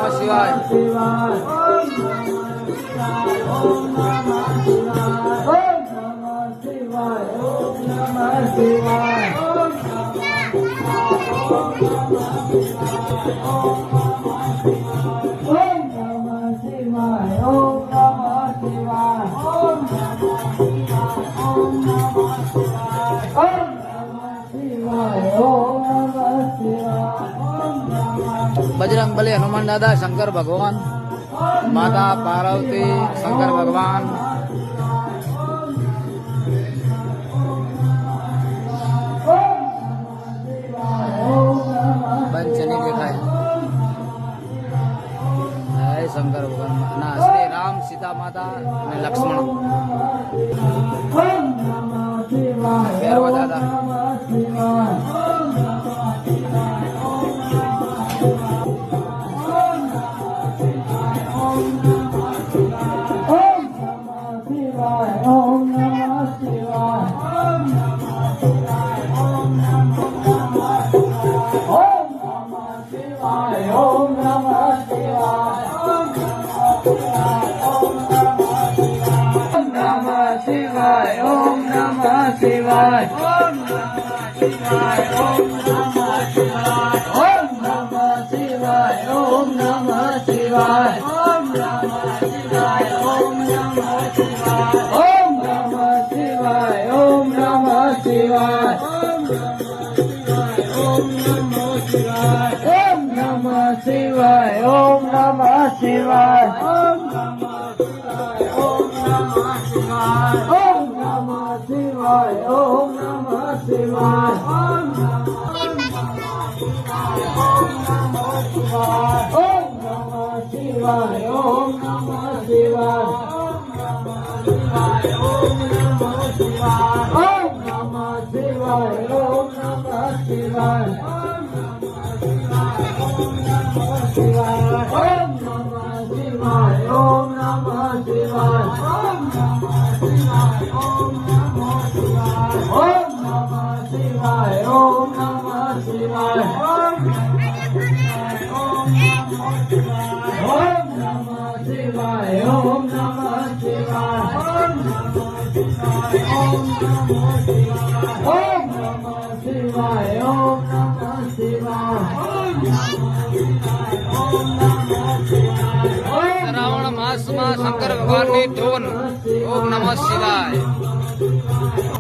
नमः शिवाय बजरंग बली हनुमान दादा शंकर भगवान माता पार्वती शंकर भगवान पंचनी लिखाए जय शंकर भगवान ना श्री राम सीता माता ने लक्ष्मण दादा श्रावण मास में शंकर भगवान ने धून ओम नमः शिवाय।